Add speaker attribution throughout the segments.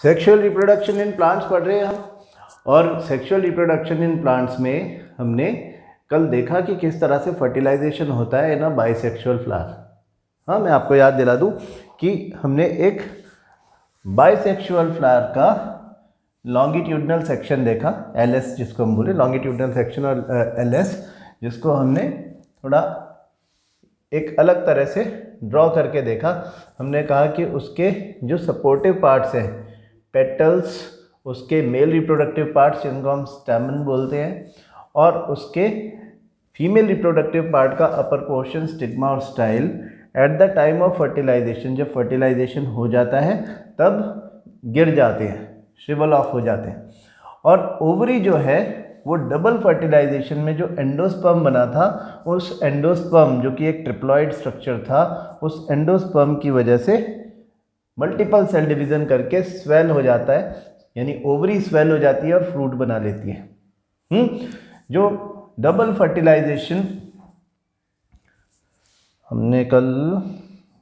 Speaker 1: Sexual reproduction in plants पढ़ रहे हैं हम, और सेक्सुअल रिप्रोडक्शन इन प्लांट्स में हमने कल देखा कि किस तरह से फर्टिलाइजेशन होता है इन अ बाइसेक्सुअल फ्लावर। हाँ, मैं आपको याद दिला दूं कि हमने एक बाइसेक्सुअल फ्लावर का लॉन्गिट्यूडनल सेक्शन देखा, एलएस जिसको हम बोले, लॉन्गिट्यूडनल सेक्शन और एलएस, जिसको हमने थोड़ा एक अलग तरह से ड्रॉ करके देखा। हमने कहा कि उसके जो सपोर्टिव पार्ट्स हैं, पेटल्स, उसके मेल रिप्रोडक्टिव पार्ट्स जिनको हम स्टैमेन बोलते हैं, और उसके फीमेल रिप्रोडक्टिव पार्ट का अपर पोर्शन स्टिग्मा और style, at the time of fertilisation, जब फर्टिलाइजेशन हो जाता है तब गिर जाते हैं, श्रिवल ऑफ हो जाते हैं। और ओवरी जो है वो डबल फर्टिलाइजेशन में जो एंडोस्पर्म बना था, उस एंडोस्पर्म जो कि एक ट्रिप्लॉइड स्ट्रक्चर था, उस एंडोस्पर्म की वजह से मल्टीपल सेल डिवीज़न करके स्वेल हो जाता है, यानी ओवरी स्वेल हो जाती है और फ्रूट बना लेती है। जो डबल फर्टिलाइजेशन, हमने कल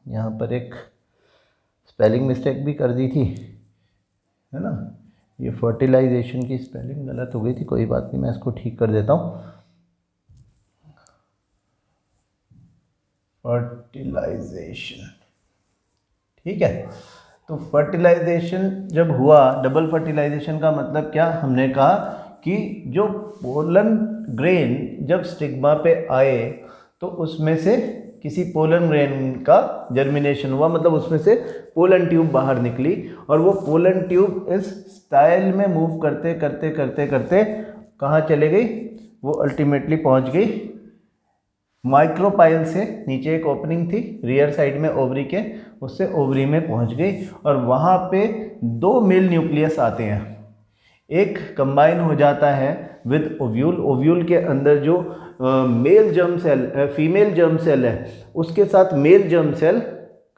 Speaker 1: यहाँ पर एक स्पेलिंग मिस्टेक भी कर दी थी, है ना, ये फर्टिलाइजेशन की स्पेलिंग गलत हो गई थी, कोई बात नहीं, मैं इसको ठीक कर देता हूँ। फर्टिलाइजेशन, ठीक है। तो फर्टिलाइजेशन जब हुआ, डबल फर्टिलाइजेशन का मतलब क्या, हमने कहा कि जो पोलन ग्रेन जब स्टिग्मा पे आए तो उसमें से किसी पोलन ग्रेन का जर्मिनेशन हुआ, मतलब उसमें से पोलन ट्यूब बाहर निकली, और वो पोलन ट्यूब इस स्टाइल में मूव करते करते करते करते कहाँ चले गई, वो अल्टीमेटली पहुँच गई माइक्रोपाइल से, नीचे एक ओपनिंग थी रियर साइड में ओवरी के, उससे ओवरी में पहुंच गई, और वहाँ पे दो मेल न्यूक्लियस आते हैं। एक कंबाइन हो जाता है विद ओव्यूल, ओव्यूल के अंदर जो male germ cell, female germ cell है, उसके साथ मेल जर्म सेल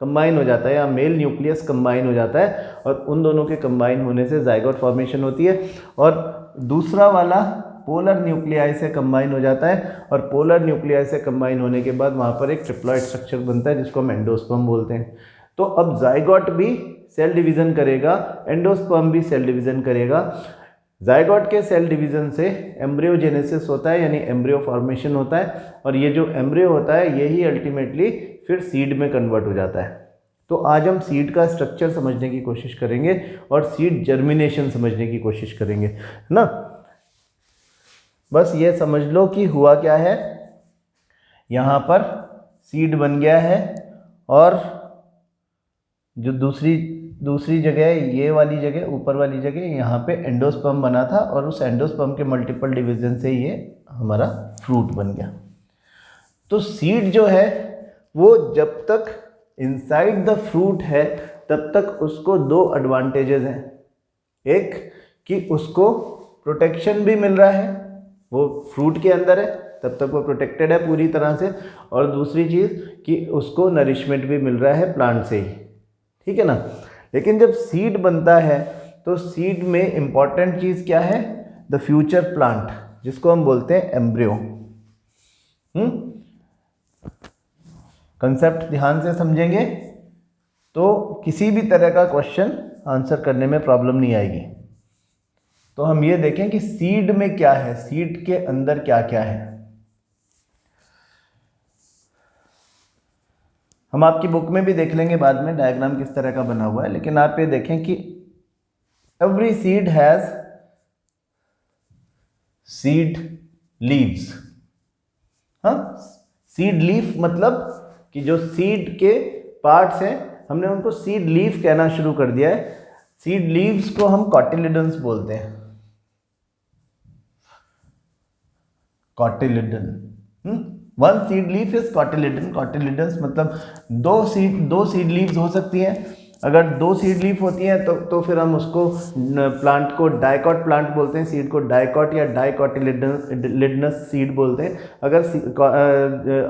Speaker 1: कंबाइन हो जाता है, या मेल न्यूक्लियस कंबाइन हो जाता है, और उन दोनों के कंबाइन होने से जाइगोट फॉर्मेशन होती है। और दूसरा वाला पोलर न्यूक्लियाई से कंबाइन हो जाता है, और पोलर न्यूक्लियाई से कंबाइन होने के बाद वहाँ पर एक ट्रिप्लॉइड स्ट्रक्चर बनता है जिसको हम एंडोस्पर्म बोलते हैं। तो अब जाइगोट भी सेल डिवीज़न करेगा, एंडोस्पर्म भी सेल डिवीज़न करेगा। जाइगोट के सेल डिवीज़न से एम्ब्रियोजेनेसिस होता है, यानी एम्ब्रियो फॉर्मेशन होता है, और ये जो एम्ब्रियो होता है यही अल्टीमेटली फिर सीड में कन्वर्ट हो जाता है। तो आज हम सीड का स्ट्रक्चर समझने की कोशिश करेंगे और सीड जर्मिनेशन समझने की कोशिश करेंगे, है ना। बस ये समझ लो कि हुआ क्या है, यहाँ पर सीड बन गया है, और जो दूसरी जगह, ये वाली जगह, ऊपर वाली जगह, यहाँ पे एंडोस्पर्म बना था, और उस एंडोस्पर्म के मल्टीपल डिवीजन से ये हमारा फ्रूट बन गया। तो सीड जो है वो जब तक इनसाइड द फ्रूट है तब तक उसको दो एडवांटेजेस हैं। एक कि उसको प्रोटेक्शन भी मिल रहा है, वो फ्रूट के अंदर है तब तक वो प्रोटेक्टेड है पूरी तरह से, और दूसरी चीज़ कि उसको नरिशमेंट भी मिल रहा है प्लांट से ही, ठीक है ना। लेकिन जब सीड बनता है तो सीड में इम्पॉर्टेंट चीज़ क्या है, द फ्यूचर प्लांट, जिसको हम बोलते हैं एम्ब्रियो। कंसेप्ट ध्यान से समझेंगे तो किसी भी तरह का क्वेश्चन आंसर करने में प्रॉब्लम नहीं आएगी। तो हम ये देखें कि सीड में क्या है, सीड के अंदर क्या क्या है। हम आपकी बुक में भी देख लेंगे बाद में डायग्राम किस तरह का बना हुआ है, लेकिन आप ये देखें कि every seed has seed leaves. हाँ, सीड लीफ मतलब कि जो सीड के पार्ट्स हैं हमने उनको सीड लीफ कहना शुरू कर दिया है। सीड लीव्स को हम कॉटिलिडन्स बोलते हैं, cotyledon. One seed leaf is cotyledon. Cotyledons मतलब दो सीड लीव्स हो सकती हैं। अगर दो सीड लीफ होती हैं तो फिर हम उसको प्लांट को डाइकॉट प्लांट बोलते हैं, सीड को डाइकॉट या डाइकॉटिलिडनस सीड बोलते हैं।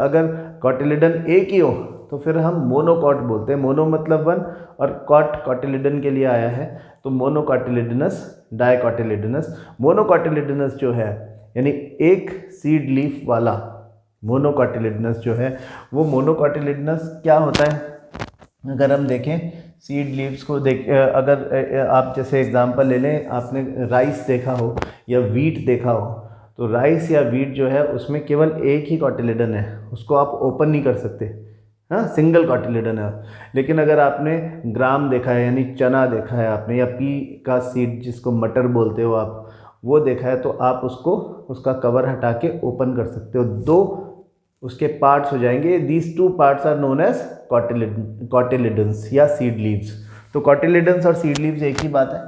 Speaker 1: अगर कॉटिलिडन एक ही हो तो फिर हम मोनोकॉट बोलते हैं। मोनो मतलब वन और कॉटिलिडन के लिए आया है, तो मोनोकॉटिलिडनस, डाइकॉटिलिडनस। मोनोकॉटिलिडनस जो है यानी एक सीड लीफ वाला मोनोकॉटिलिडनस जो है, वो मोनोकॉटिलिडनस क्या होता है, अगर हम देखें सीड लीव्स को अगर आप जैसे एग्जांपल ले लें, आपने राइस देखा हो या वीट देखा हो, तो राइस या वीट जो है उसमें केवल एक ही कॉटिलेडन है, उसको आप ओपन नहीं कर सकते, हाँ, सिंगल कॉटिलेडन है। लेकिन अगर आपने ग्राम देखा है यानी चना देखा है आपने, या पी का सीड जिसको मटर बोलते हो आप, वो देखा है, तो आप उसको उसका कवर हटा के ओपन कर सकते हो, दो उसके पार्ट्स हो जाएंगे। These two parts are known as cotyledons या सीड लीव्स। तो कॉटिलिडन्स और सीड लीव्स एक ही बात है।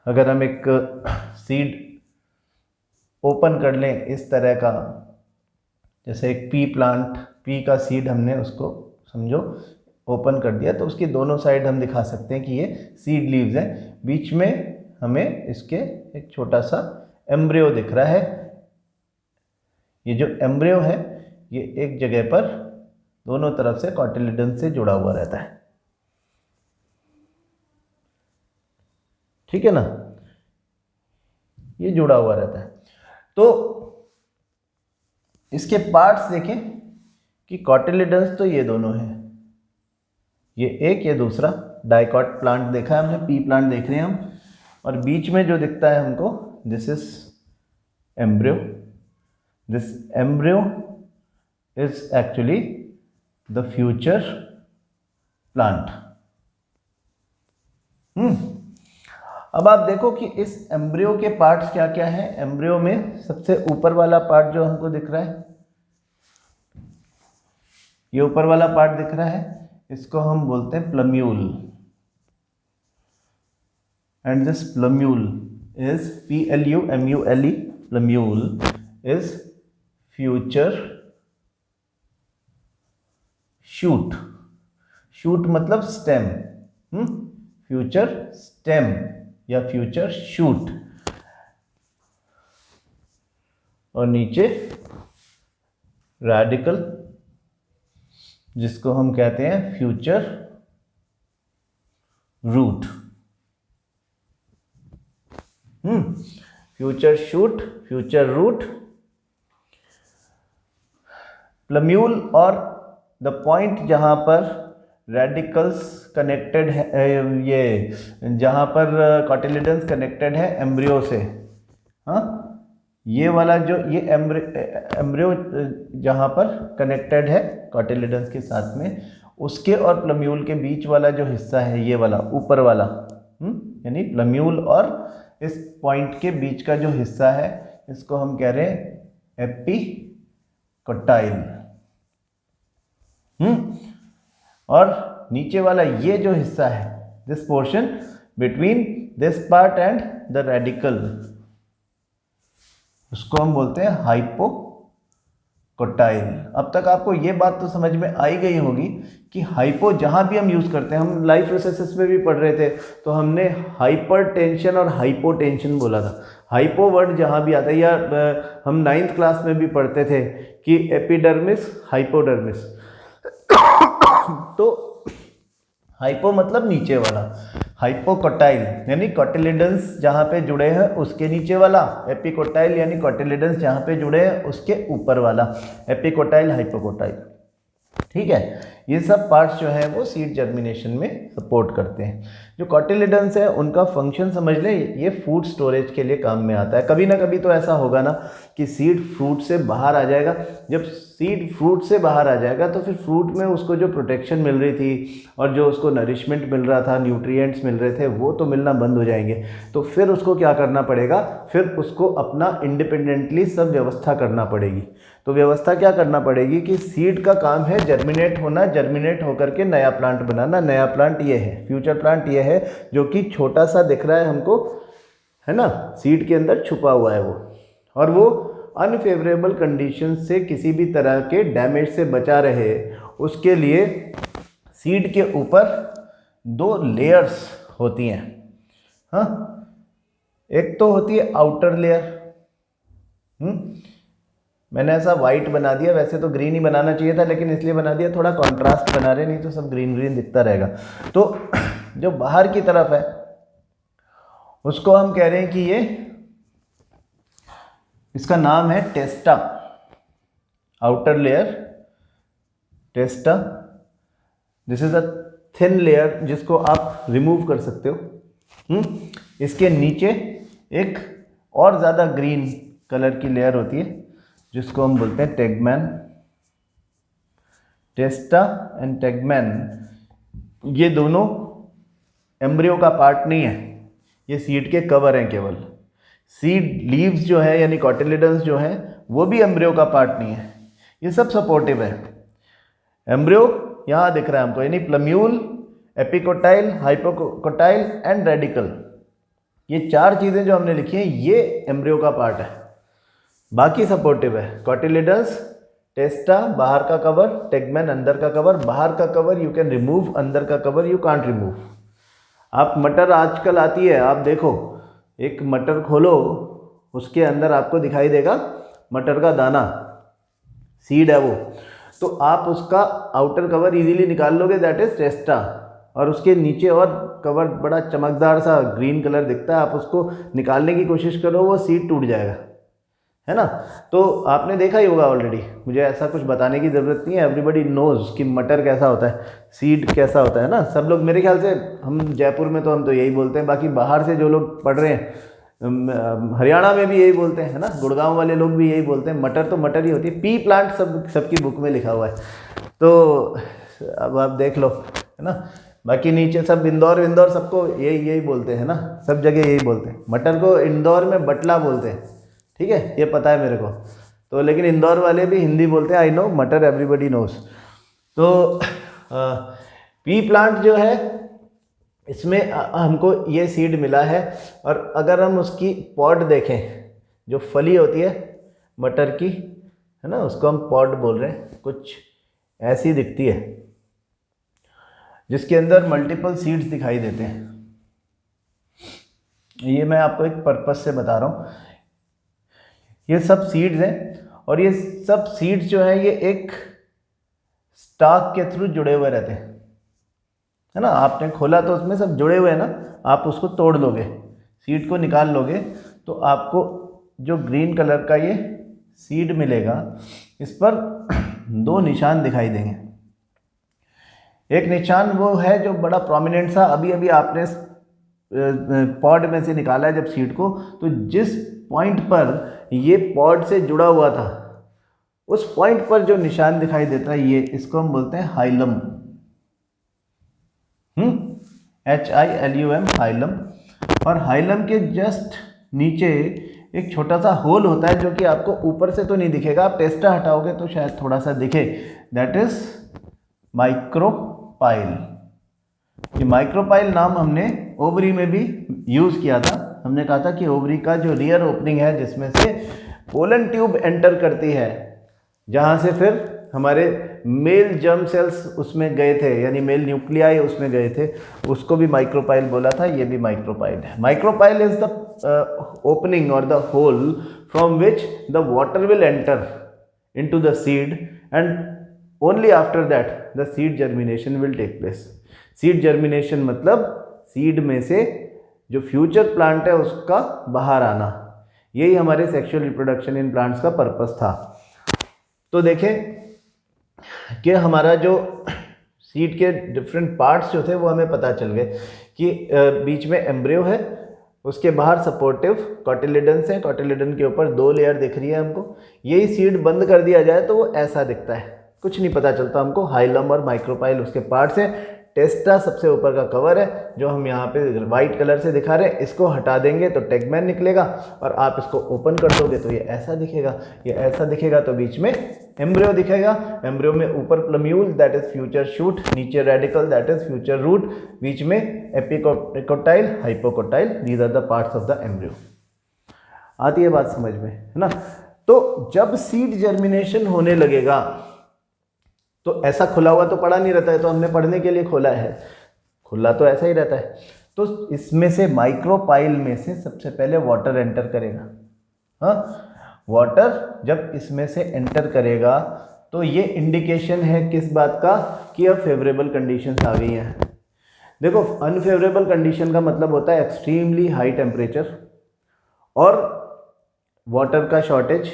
Speaker 1: अगर हम एक सीड ओपन कर लें इस तरह का, जैसे एक पी प्लांट, पी का सीड हमने उसको समझो ओपन कर दिया, तो उसकी दोनों साइड हम दिखा सकते हैं कि ये सीड लीव्स हैं। बीच में हमें इसके एक छोटा सा एम्ब्रियो दिख रहा है। ये जो एम्ब्रियो है ये एक जगह पर दोनों तरफ से कॉटिलिडन से जुड़ा हुआ रहता है, ठीक है ना, ये जुड़ा हुआ रहता है। तो इसके पार्ट्स देखें कि कॉटिलिडन्स तो ये दोनों हैं, ये एक, ये दूसरा। डाइकॉट प्लांट देखा है हमने, पी प्लांट देख रहे हैं हम, और बीच में जो दिखता है हमको, this is embryo. This embryo is actually the future plant. अब आप देखो कि इस एम्ब्रियो के पार्ट्स क्या क्या हैं। एम्ब्रियो में सबसे ऊपर वाला पार्ट जो हमको दिख रहा है, ये ऊपर वाला पार्ट दिख रहा है, इसको हम बोलते हैं plumule. And this plumule is PLUMULE, plumule is future shoot. Shoot मतलब स्टेम, फ्यूचर स्टेम या फ्यूचर शूट। और नीचे रेडिकल, जिसको हम कहते हैं future root. Future shoot, future root, plumule. और द पॉइंट जहां पर रेडिकल्स कनेक्टेड है, ये जहां पर कॉटिलिडन्स कनेक्टेड है एम्ब्रियो से, हाँ, ये वाला जो ये एम्ब्रियो जहां पर कनेक्टेड है कॉटिलिडन्स के साथ में, उसके और प्लम्यूल के बीच वाला जो हिस्सा है, ये वाला ऊपर वाला, यानी प्लम्यूल और इस पॉइंट के बीच का जो हिस्सा है, इसको हम कह रहे हैं एपिकोटाइल। और नीचे वाला ये जो हिस्सा है, this portion between this part and the radical, उसको हम बोलते हैं हाइपोकोटाइल। अब तक आपको ये बात तो समझ में आई गई होगी कि हाइपो जहां भी हम यूज करते हैं, हम लाइफ प्रोसेसेस में भी पढ़ रहे थे, तो हमने हाइपरटेंशन और हाइपोटेंशन बोला था। हाइपो वर्ड जहां भी आता है, या हम 9th क्लास में भी पढ़ते थे कि एपिडर्मिस, हाइपोडर्मिस। तो हाइपो मतलब नीचे वाला, हाइपोकोटाइल यानी कॉटिलिडन्स जहां पे जुड़े हैं उसके नीचे वाला, एपिकोटाइल यानी कॉटिलिडन्स जहां पे जुड़े हैं उसके ऊपर वाला, एपिकोटाइल, हाइपोकोटाइल, ठीक है। ये सब पार्ट्स जो है वो सीड जर्मिनेशन में सपोर्ट करते हैं। जो कॉटिलिडन्स है उनका फंक्शन समझ ले, ये फूड स्टोरेज के लिए काम में आता है। कभी ना कभी तो ऐसा होगा ना कि सीड फ्रूट से बाहर आ जाएगा। जब सीड फ्रूट से बाहर आ जाएगा तो फिर फ्रूट में उसको जो प्रोटेक्शन मिल रही थी और जो उसको नरिशमेंट मिल रहा था, न्यूट्रिएंट्स मिल रहे थे, वो तो मिलना बंद हो जाएंगे। तो फिर उसको क्या करना पड़ेगा, फिर उसको अपना इंडिपेंडेंटली सब व्यवस्था करना पड़ेगी। तो व्यवस्था क्या करना पड़ेगी कि सीड का काम है जर्मिनेट होना, जर्मिनेट होकर के नया प्लांट बनाना। नया प्लांट ये है, फ्यूचर प्लांट ये है, जो कि छोटा सा दिख रहा है हमको, है ना, सीड के अंदर छुपा हुआ है वो। और वो अनफेवरेबल कंडीशन से किसी भी तरह के डैमेज से बचा रहे, उसके लिए सीड के ऊपर 2 लेयर्स होती हैं। हाँ, एक तो होती है आउटर लेयर, मैंने ऐसा वाइट बना दिया, वैसे तो ग्रीन ही बनाना चाहिए था, लेकिन इसलिए बना दिया, थोड़ा कंट्रास्ट बना रहे, नहीं तो सब ग्रीन ग्रीन दिखता रहेगा। तो जो बाहर की तरफ है उसको हम कह रहे हैं कि ये, इसका नाम है testa, outer layer testa, this is a thin layer जिसको आप रिमूव कर सकते हो। इसके नीचे एक और ज़्यादा ग्रीन कलर की लेयर होती है जिसको हम बोलते हैं टेगमैन, टेस्टा एंड टेगमैन। ये दोनों एम्ब्रियो का पार्ट नहीं है, ये सीड के कवर हैं केवल। सीड लीव्स जो है यानी कॉटिलिडन्स जो है वो भी एम्ब्रियो का पार्ट नहीं है, ये सब सपोर्टिव है। एम्ब्रियो यहाँ दिख रहा है हमको, यानी plumule, epicotyl, hypocotyl and radical, ये 4 चीज़ें जो हमने लिखी हैं ये एम्ब्रियो का पार्ट है, बाकी सपोर्टिव है। कॉटिलिडन्स, टेस्टा बाहर का कवर, टेगमैन अंदर का कवर। बाहर का कवर यू कैन रिमूव, अंदर का कवर यू कांट रिमूव। आप मटर आजकल आती है, आप देखो एक मटर खोलो, उसके अंदर आपको दिखाई देगा मटर का दाना, सीड है वो, तो आप उसका आउटर कवर इजीली निकाल लोगे, दैट इज टेस्टा। और उसके नीचे और कवर बड़ा चमकदार सा ग्रीन कलर दिखता है, आप उसको निकालने की कोशिश करो वो सीड टूट जाएगा, है ना। तो आपने देखा ही होगा ऑलरेडी, मुझे ऐसा कुछ बताने की ज़रूरत नहीं है, एवरीबडी नोज कि मटर कैसा होता है, सीड कैसा होता है ना। सब लोग मेरे ख्याल से, हम जयपुर में तो हम तो यही बोलते हैं, बाकी बाहर से जो लोग पढ़ रहे हैं हरियाणा में भी यही बोलते हैं, है ना, गुड़गांव वाले लोग भी यही बोलते हैं, मटर तो मटर ही होती है। पी प्लांट सबकी बुक में लिखा हुआ है, तो अब आप देख लो, है ना। बाकी नीचे सब इंदौर सबको यही बोलते हैं ना, सब जगह यही बोलते हैं। मटर को इंदौर में बटला बोलते हैं, ठीक है, ये पता है मेरे को तो, लेकिन इंदौर वाले भी हिंदी बोलते हैं, आई नो, मटर एवरीबडी नोज। तो पी प्लांट जो है इसमें हमको ये सीड मिला है, और अगर हम उसकी पॉड देखें, जो फली होती है मटर की, है ना, उसको हम पॉड बोल रहे हैं, कुछ ऐसी दिखती है जिसके अंदर मल्टीपल सीड्स दिखाई देते हैं। ये मैं आपको एक पर्पस से बता रहा हूँ, ये सब सीड्स हैं, और ये सब सीड्स जो है ये एक स्टाक के थ्रू जुड़े हुए रहते हैं, है ना। आपने खोला तो उसमें सब जुड़े हुए हैं ना, आप उसको तोड़ लोगे, सीड को निकाल लोगे, तो आपको जो ग्रीन कलर का ये सीड मिलेगा, इस पर 2 निशान दिखाई देंगे। एक निशान वो है जो बड़ा प्रोमिनेंट सा, अभी आपने पॉड में से निकाला है जब सीड को, तो जिस पॉइंट पर ये पॉड से जुड़ा हुआ था, उस पॉइंट पर जो निशान दिखाई देता है, ये इसको हम बोलते हैं हाइलम, HILUM, हाइलम। और हाइलम के जस्ट नीचे एक छोटा सा होल होता है जो कि आपको ऊपर से तो नहीं दिखेगा, आप टेस्टा हटाओगे तो शायद थोड़ा सा दिखे, दैट इज माइक्रोपाइल। ये माइक्रोपाइल नाम हमने ओवरी में भी यूज़ किया था। हमने कहा था कि ओवरी का जो रियर ओपनिंग है, जिसमें से पोलन ट्यूब एंटर करती है, जहाँ से फिर हमारे मेल जर्म सेल्स उसमें गए थे, यानी मेल न्यूक्लियाई उसमें गए थे, उसको भी माइक्रोपाइल बोला था, ये भी माइक्रोपाइल है। माइक्रोपाइल इज द ओपनिंग और the hole from which the water will enter into the seed, and only after that the seed germination will take place. Seed germination मतलब सीड में से जो फ्यूचर प्लांट है उसका बाहर आना, यही हमारे सेक्सुअल रिप्रोडक्शन इन प्लांट्स का पर्पस था। तो देखें कि हमारा जो सीड के डिफरेंट पार्ट्स जो थे वो हमें पता चल गए कि बीच में एम्ब्रियो है, उसके बाहर सपोर्टिव कॉटिलिडन्स है, कॉटिलिडन के ऊपर 2 लेयर दिख रही है हमको। यही सीड बंद कर दिया जाए तो वो ऐसा दिखता है, कुछ नहीं पता चलता हमको। हाइलम और माइक्रोपाइल उसके पार्ट्स हैं। टेस्टा सबसे ऊपर का कवर है जो हम यहाँ पे वाइट कलर से दिखा रहे हैं, इसको हटा देंगे तो टेगमैन निकलेगा, और आप इसको ओपन कर दोगे तो ये ऐसा दिखेगा, ये ऐसा दिखेगा, तो बीच में एम्ब्रियो दिखेगा। एम्ब्रियो में ऊपर plumule that is future shoot, नीचे radicle that is future root, बीच में epicotyl, hypocotyl, these are the parts of the embryo. आती है बात समझ में, है ना। तो जब सीड जर्मिनेशन होने लगेगा तो ऐसा खुला हुआ तो पड़ा नहीं रहता है, तो हमने पढ़ने के लिए खोला है, खुला तो ऐसा ही रहता है। तो इसमें से माइक्रोपाइल में से सबसे पहले वाटर एंटर करेगा। हाँ, वाटर जब इसमें से एंटर करेगा तो ये इंडिकेशन है किस बात का, कि अब फेवरेबल कंडीशंस आ गई हैं। देखो, अनफेवरेबल कंडीशन का मतलब होता है एक्सट्रीमली हाई टेम्परेचर और वाटर का शॉर्टेज,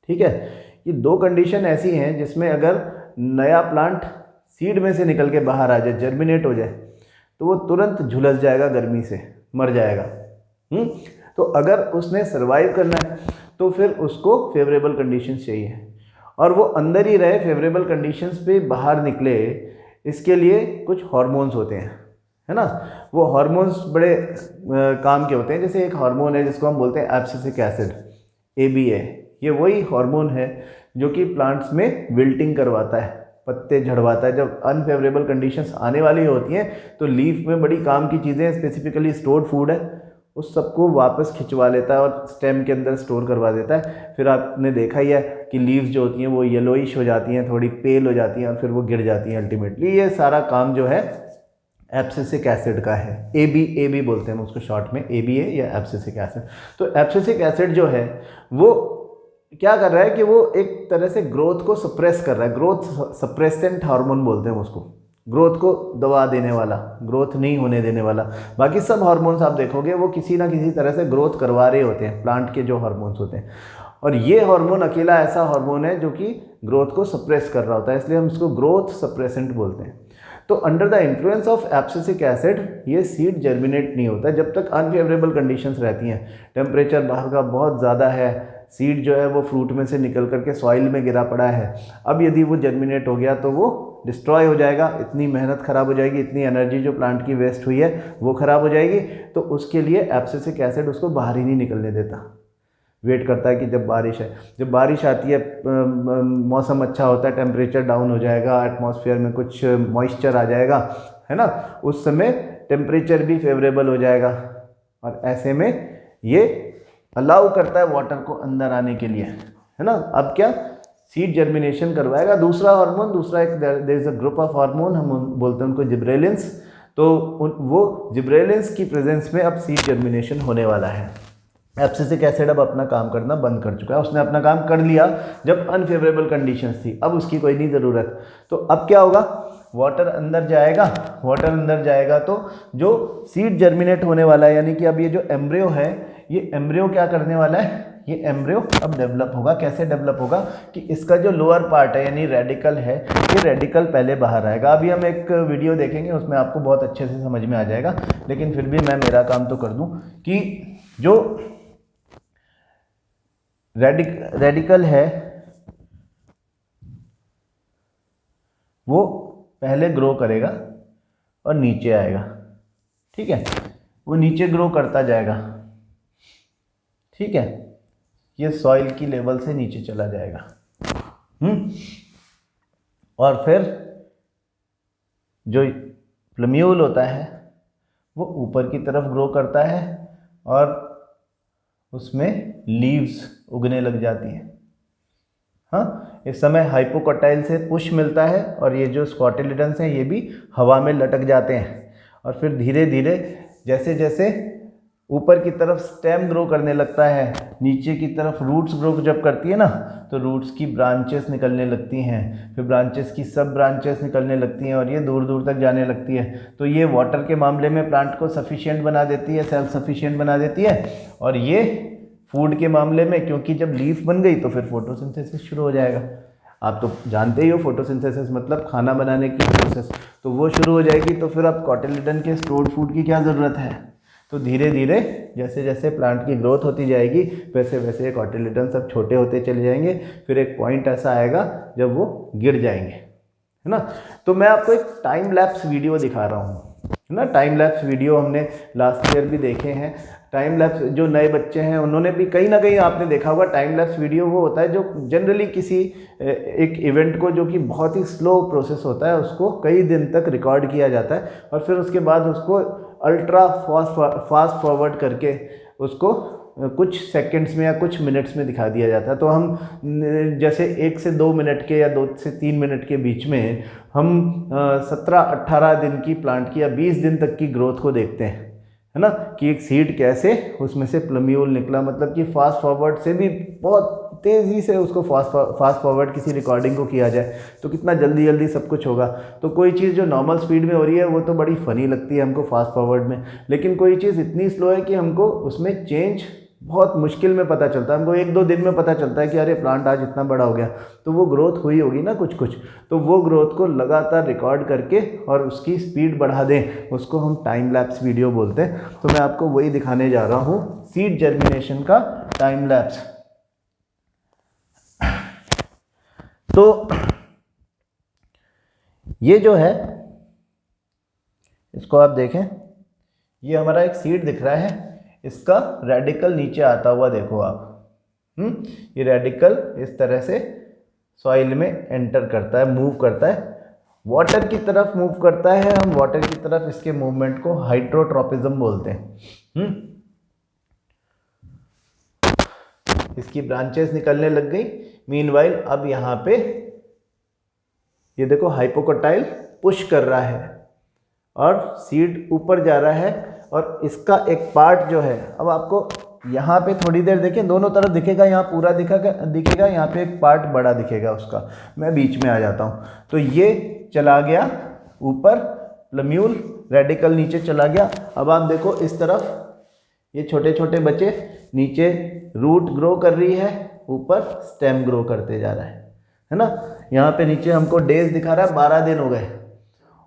Speaker 1: ठीक है। ये 2 कंडीशन ऐसी हैं जिसमें अगर नया प्लांट सीड में से निकल के बाहर आ जाए, जर्मिनेट हो जाए, तो वो तुरंत झुलस जाएगा, गर्मी से मर जाएगा। तो अगर उसने सर्वाइव करना है तो फिर उसको फेवरेबल कंडीशंस चाहिए, और वो अंदर ही रहे, फेवरेबल कंडीशंस पे बाहर निकले, इसके लिए कुछ हार्मोन्स होते हैं, है ना। वो हार्मोन्स बड़े काम के होते हैं। जैसे एक हार्मोन है जिसको हम बोलते हैं एब्सिसिक एसिड, ABA। ये वही हार्मोन है जो कि प्लांट्स में विल्टिंग करवाता है, पत्ते झड़वाता है। जब अनफेवरेबल कंडीशंस आने वाली होती हैं तो लीफ में बड़ी काम की चीज़ें, स्पेसिफिकली स्टोर्ड फूड है, उस सबको वापस खिंचवा लेता है और स्टेम के अंदर स्टोर करवा देता है। फिर आपने देखा ही है कि लीव्स जो होती हैं वो येलोइश हो जाती हैं, थोड़ी पेल हो जाती हैं, और फिर वो गिर जाती हैं अल्टीमेटली। ये सारा काम जो है एब्सिसिक एसिड का है। AB बोलते हैं उसको शॉर्ट में, ABA या एब्सिसिक एसिड। तो एब्सिसिक एसिड जो है वो क्या कर रहा है कि वो एक तरह से ग्रोथ को सप्रेस कर रहा है। ग्रोथ सप्रेसेंट हार्मोन बोलते हैं उसको, ग्रोथ को दबा देने वाला, ग्रोथ नहीं होने देने वाला। बाकी सब हार्मोन्स आप देखोगे वो किसी ना किसी तरह से ग्रोथ करवा रहे होते हैं, प्लांट के जो हार्मोन्स होते हैं। और ये हार्मोन अकेला ऐसा हार्मोन है जो कि ग्रोथ को सप्रेस कर रहा होता है, इसलिए हम इसको ग्रोथ सप्रेसेंट बोलते हैं। तो under the influence of abscisic acid ये सीड जर्मिनेट नहीं होता जब तक अनफेवरेबल कंडीशंस रहती हैं। टेम्परेचर बाहर का बहुत ज़्यादा है, सीड जो है वो फ्रूट में से निकल करके सॉइल में गिरा पड़ा है। अब यदि वो जर्मिनेट हो गया तो वो डिस्ट्रॉय हो जाएगा, इतनी मेहनत ख़राब हो जाएगी, इतनी एनर्जी जो प्लांट की वेस्ट हुई है वो ख़राब हो जाएगी। तो उसके लिए एब्सिसिक एसिड उसको बाहर ही नहीं निकलने देता, वेट करता है कि जब बारिश है, जब बारिश आती है, मौसम अच्छा होता है, टेम्परेचर डाउन हो जाएगा, एटमॉस्फेयर में कुछ मॉइस्चर आ जाएगा, है ना, उस समय टेम्परेचर भी फेवरेबल हो जाएगा, और ऐसे में ये अलाउ करता है वाटर को अंदर आने के लिए, है ना। अब क्या सीड जर्मिनेशन करवाएगा दूसरा हार्मोन, दूसरा एक there is a group of hormone, हम बोलते हैं उनको जिब्रेलिन्स। तो वो जिब्रेलिन्स की प्रेजेंस में अब सीड जर्मिनेशन होने वाला है। एब्सिसिक एसिड अब अपना काम करना बंद कर चुका है, उसने अपना काम कर लिया जब अनफेवरेबल कंडीशंस थी, अब उसकी कोई नहीं ज़रूरत। तो अब क्या होगा, वाटर अंदर जाएगा, वाटर अंदर जाएगा तो जो सीड जर्मिनेट होने वाला है, यानी कि अब ये जो एम्ब्रियो है, ये एम्ब्रियो क्या करने वाला है, ये एम्ब्रियो अब डेवलप होगा। कैसे डेवलप होगा कि इसका जो लोअर पार्ट है यानी रेडिकल है, ये रेडिकल पहले बाहर आएगा। अभी हम एक वीडियो देखेंगे उसमें आपको बहुत अच्छे से समझ में आ जाएगा, लेकिन फिर भी मैं मेरा काम तो कर दूं कि जो रेडिकल है वो पहले ग्रो करेगा और नीचे आएगा, ठीक है, वो नीचे ग्रो करता जाएगा, ठीक है, ये सॉइल की लेवल से नीचे चला जाएगा। और फिर जो प्लम्यूल होता है वो ऊपर की तरफ ग्रो करता है और उसमें लीव्स उगने लग जाती हैं। हाँ, इस समय हाइपोकोटाइल से पुश मिलता है और ये जो स्कॉटिलिडन्स हैं ये भी हवा में लटक जाते हैं, और फिर धीरे धीरे जैसे जैसे ऊपर की तरफ स्टेम ग्रो करने लगता है, नीचे की तरफ रूट्स ग्रो जब करती है ना, तो रूट्स की ब्रांचेस निकलने लगती हैं, फिर ब्रांचेस की सब ब्रांचेस निकलने लगती हैं और ये दूर दूर तक जाने लगती है। तो ये वाटर के मामले में प्लांट को सफिशिएंट बना देती है, सेल्फ सफिशिएंट बना देती है। और ये फूड के मामले में, क्योंकि जब लीफ बन गई तो फिर फोटोसिंथेसिस शुरू हो जाएगा। आप तो जानते ही हो फोटोसिंथेसिस मतलब खाना बनाने की प्रोसेस, तो वो शुरू हो जाएगी। तो फिर अब कॉटिलिडन के स्टोर्ड फूड की क्या ज़रूरत है। तो धीरे धीरे जैसे जैसे प्लांट की ग्रोथ होती जाएगी वैसे वैसे कॉटिलिडन सब छोटे होते चले जाएंगे, फिर एक पॉइंट ऐसा आएगा जब वो गिर जाएंगे, है ना। तो मैं आपको एक टाइम लैप्स वीडियो दिखा रहा हूँ, है ना। टाइम लैप्स वीडियो हमने लास्ट ईयर भी देखे हैं। टाइम लैप्स जो नए बच्चे हैं उन्होंने भी कहीं ना कहीं आपने देखा होगा। टाइम लैप्स वीडियो वो होता है जो जनरली किसी एक इवेंट को, जो कि बहुत ही स्लो प्रोसेस होता है, उसको कई दिन तक रिकॉर्ड किया जाता है और फिर उसके बाद उसको अल्ट्रा फास्ट फॉरवर्ड करके उसको कुछ सेकंड्स में या कुछ मिनट्स में दिखा दिया जाता है। तो हम जैसे 1 से 2 मिनट के या 2 से 3 मिनट के बीच में हम 17-18 दिन की प्लांट की या 20 दिन तक की ग्रोथ को देखते हैं, है ना, कि एक सीड कैसे उसमें से प्लम्यूल निकला। मतलब कि फास्ट फॉरवर्ड से भी बहुत तेज़ी से उसको फास्ट फॉरवर्ड किसी रिकॉर्डिंग को किया जाए तो कितना जल्दी जल्दी सब कुछ होगा। तो कोई चीज़ जो नॉर्मल स्पीड में हो रही है वो तो बड़ी फ़नी लगती है हमको फास्ट फॉरवर्ड में, लेकिन कोई चीज़ इतनी स्लो है कि हमको उसमें चेंज बहुत मुश्किल में पता चलता है हमको, 1-2 दिन में पता चलता है कि अरे प्लांट आज इतना बड़ा हो गया। तो वो ग्रोथ हुई होगी ना कुछ कुछ, तो वो ग्रोथ को लगातार रिकॉर्ड करके और उसकी स्पीड बढ़ा दें, उसको हम टाइम लैप्स वीडियो बोलते हैं। तो मैं आपको वही दिखाने जा रहा हूँ, सीड जर्मिनेशन का टाइम लैप्स। तो ये जो है, इसको आप देखें, ये हमारा एक सीड दिख रहा है, इसका रेडिकल नीचे आता हुआ देखो आप। ये रेडिकल इस तरह से सॉइल में एंटर करता है, मूव करता है, वाटर की तरफ मूव करता है। हम वाटर की तरफ इसके मूवमेंट को हाइड्रोट्रोपिज्म बोलते हैं। इसकी ब्रांचेस निकलने लग गई। मीनवाइल अब यहाँ पे ये देखो हाइपोकोटाइल पुश कर रहा है और सीड ऊपर जा रहा है, और इसका एक पार्ट जो है, अब आपको यहाँ पे थोड़ी देर देखें, दोनों तरफ दिखेगा, यहाँ पूरा दिखेगा, यहाँ पे एक पार्ट बड़ा दिखेगा उसका। मैं बीच में आ जाता हूँ। तो ये चला गया ऊपर, प्लम्यूल रेडिकल नीचे चला गया। अब आप देखो इस तरफ ये छोटे छोटे बच्चे, नीचे रूट ग्रो कर रही है, ऊपर स्टेम ग्रो करते जा रहा है ना। यहाँ पे नीचे हमको डेज दिखा रहा है, 12 दिन हो गए,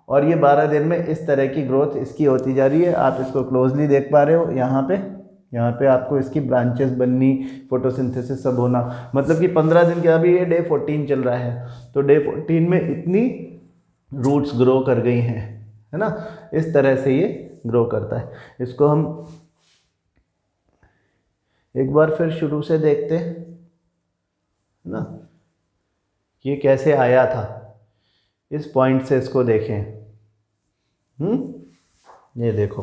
Speaker 1: और ये 12 दिन में इस तरह की ग्रोथ इसकी होती जा रही है। आप इसको क्लोजली देख पा रहे हो, यहाँ पे आपको इसकी ब्रांचेस बननी, फोटोसिंथेसिस सब होना, मतलब कि 15 दिन के, अभी ये डे 14 चल रहा है, तो डे 14 में इतनी रूट्स ग्रो कर गई हैं, है ना। इस तरह से ये ग्रो करता है। इसको हम एक बार फिर शुरू से देखते हैं ना, ये कैसे आया था, इस पॉइंट से इसको देखें। ये देखो,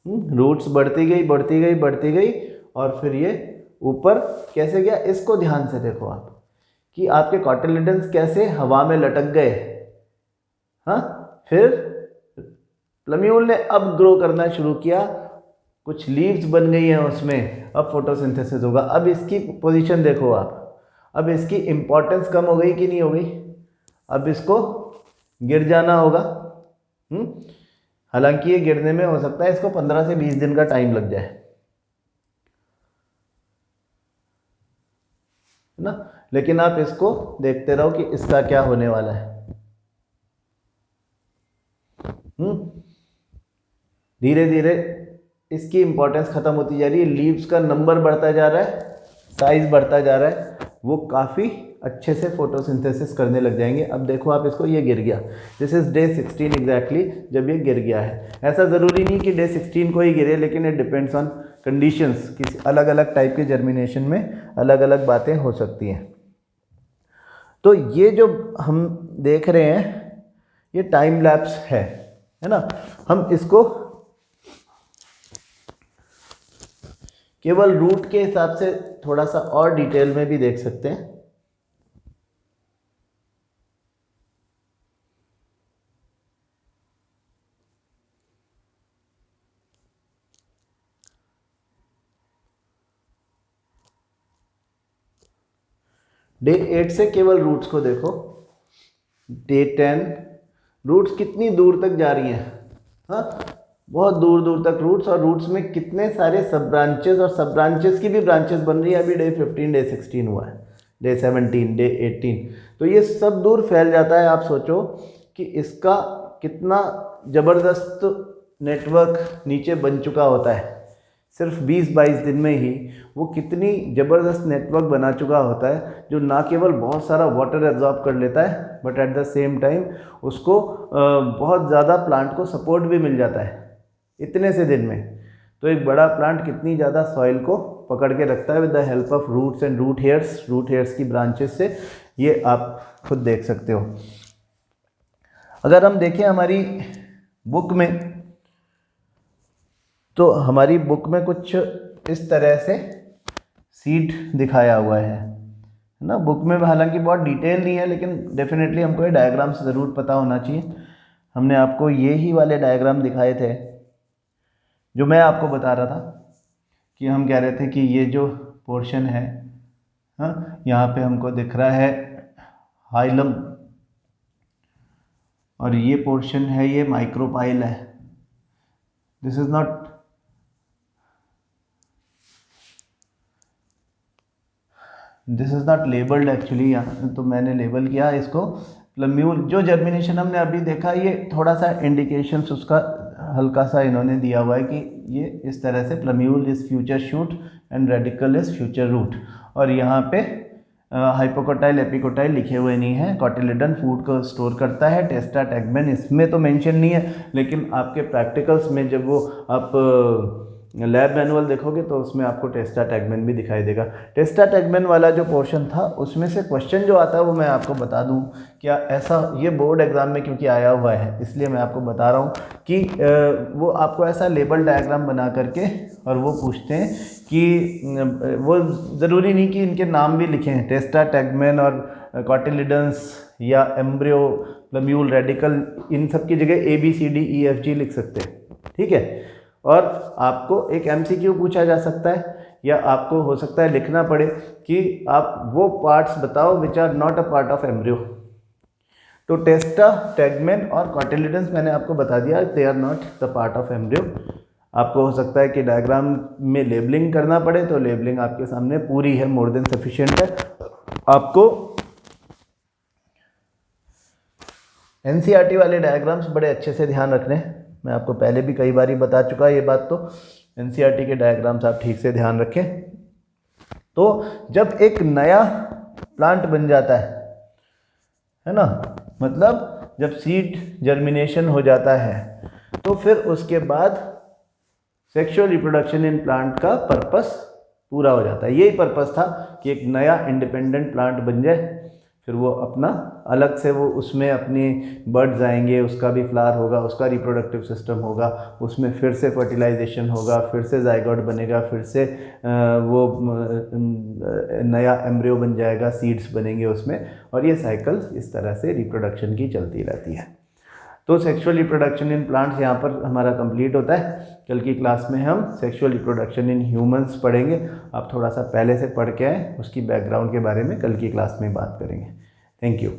Speaker 1: रूट्स बढ़ती गई बढ़ती गई बढ़ती गई, और फिर ये ऊपर कैसे गया, इसको ध्यान से देखो आप, कि आपके कॉटिलेडन्स कैसे हवा में लटक गए। हाँ, फिर प्लम्यूल ने अब ग्रो करना शुरू किया, कुछ लीव्स बन गई हैं उसमें, अब फोटोसिंथेसिस होगा। अब इसकी पोजीशन देखो आप, अब इसकी इम्पोर्टेंस कम हो गई कि नहीं हो गई, अब इसको गिर जाना होगा। हालांकि ये गिरने में हो सकता है इसको 15 से 20 दिन का टाइम लग जाए, है ना, लेकिन आप इसको देखते रहो कि इसका क्या होने वाला है। धीरे धीरे इसकी इंपॉर्टेंस खत्म होती जा रही है, लीव्स का नंबर बढ़ता जा रहा है, साइज बढ़ता जा रहा है, वो काफ़ी अच्छे से फोटोसिंथेसिस करने लग जाएंगे। अब देखो आप इसको, ये गिर गया, दिस इज डे 16 एग्जैक्टली जब ये गिर गया है। ऐसा ज़रूरी नहीं कि डे 16 को ही गिरे, लेकिन इट डिपेंड्स ऑन कंडीशंस, किसी अलग अलग टाइप के जर्मिनेशन में अलग अलग बातें हो सकती हैं। तो ये जो हम देख रहे हैं ये टाइम लैप्स है ना। हम इसको केवल रूट के हिसाब से थोड़ा सा और डिटेल में भी देख सकते हैं। डे 8 से केवल रूट्स को देखो, डे 10 रूट्स कितनी दूर तक जा रही हैं। हाँ, बहुत दूर दूर तक रूट्स, और रूट्स में कितने सारे सब ब्रांचेस, और सब ब्रांचेस की भी ब्रांचेस बन रही है। अभी डे 15, डे 16 हुआ है, डे 17, डे 18, तो ये सब दूर फैल जाता है। आप सोचो कि इसका कितना ज़बरदस्त नेटवर्क नीचे बन चुका होता है, सिर्फ 20-22 दिन में ही वो कितनी ज़बरदस्त नेटवर्क बना चुका होता है, जो ना केवल बहुत सारा वाटर एब्जॉर्ब कर लेता है, but at the same time उसको बहुत ज़्यादा प्लांट को सपोर्ट भी मिल जाता है इतने से दिन में। तो एक बड़ा प्लांट कितनी ज़्यादा सॉइल को पकड़ के रखता है with the help of roots and root hairs की ब्रांचेस से, ये आप खुद देख सकते हो। अगर हम देखें हमारी बुक में, तो हमारी बुक में कुछ इस तरह से सीड दिखाया हुआ है ना। बुक में हालांकि बहुत डिटेल नहीं है, लेकिन डेफिनेटली हमको ये डायग्राम्स ज़रूर पता होना चाहिए। हमने आपको ये ही वाले डायग्राम दिखाए थे जो मैं आपको बता रहा था, कि हम कह रहे थे कि ये जो पोर्शन है, हाँ, यहाँ पे हमको दिख रहा है हाइलम, और ये पोर्शन है, ये माइक्रोपाइल है। This is not this is not labelled actually, यहाँ तो मैंने लेबल किया इसको प्लम्यूल। जो जर्मिनेशन हमने अभी देखा ये थोड़ा सा इंडिकेशंस उसका हल्का सा इन्होंने दिया हुआ है कि ये इस तरह से plumule is future shoot and radicle is future root, और यहाँ पे हाइपोकोटाइल एपिकोटाइल लिखे हुए नहीं है। कॉटिलिडन फूड को स्टोर करता है। टेस्टा टैगमेन इसमें तो मेंशन नहीं है, लेकिन आपके प्रैक्टिकल्स में जब वो आप लैब मैनुअल देखोगे तो उसमें आपको टेस्टा टैगमेन भी दिखाई देगा। टेस्टा टैगमेन वाला जो पोर्शन था उसमें से क्वेश्चन जो आता है वो मैं आपको बता दूं क्या, ऐसा ये बोर्ड एग्जाम में क्योंकि आया हुआ है इसलिए मैं आपको बता रहा हूँ कि वो आपको ऐसा लेबल डायग्राम बना करके और वो पूछते हैं कि वो ज़रूरी नहीं कि इनके नाम भी लिखे हैं, टेस्टा टैगमेन और कॉटिलिडन्स या एम्ब्रियो प्लम्यूल रेडिकल, इन सब की जगह ABCDEFG लिख सकते हैं, ठीक है। और आपको एक MCQ पूछा जा सकता है या आपको हो सकता है लिखना पड़े कि आप वो पार्ट्स बताओ which are not a part of embryo. तो टेस्टा टैगमेन और कॉटिलिडन्स मैंने आपको बता दिया they are not the part of embryo. आपको हो सकता है कि डायग्राम में लेबलिंग करना पड़े, तो लेबलिंग आपके सामने पूरी है, मोर देन सफिशिएंट है। आपको NCERT वाले डायग्राम्स बड़े अच्छे से ध्यान रखने हैं, मैं आपको पहले भी कई बार बता चुका ये बात। तो NCERT के डायग्राम्स आप ठीक से ध्यान रखें। तो जब एक नया प्लांट बन जाता है ना, मतलब जब सीड जर्मिनेशन हो जाता है तो फिर उसके बाद सेक्सुअल रिप्रोडक्शन इन प्लांट का पर्पस पूरा हो जाता है। यही पर्पस था कि एक नया इंडिपेंडेंट प्लांट बन जाए, फिर वो अपना अलग से वो उसमें अपनी बर्ड्स आएंगे, उसका भी फ्लावर होगा, उसका रिप्रोडक्टिव सिस्टम होगा, उसमें फिर से फर्टिलाइजेशन होगा, फिर से जाइगोट बनेगा, फिर से वो नया एम्ब्रियो बन जाएगा, सीड्स बनेंगे उसमें, और ये साइकिल इस तरह से रिप्रोडक्शन की चलती रहती है। तो सेक्सुअल रिप्रोडक्शन इन प्लांट्स यहाँ पर हमारा कंप्लीट होता है। कल की क्लास में हम सेक्सुअल रिप्रोडक्शन इन ह्यूमंस पढ़ेंगे। आप थोड़ा सा पहले से पढ़ के आए, उसकी बैकग्राउंड के बारे में कल की क्लास में बात करेंगे। Thank you.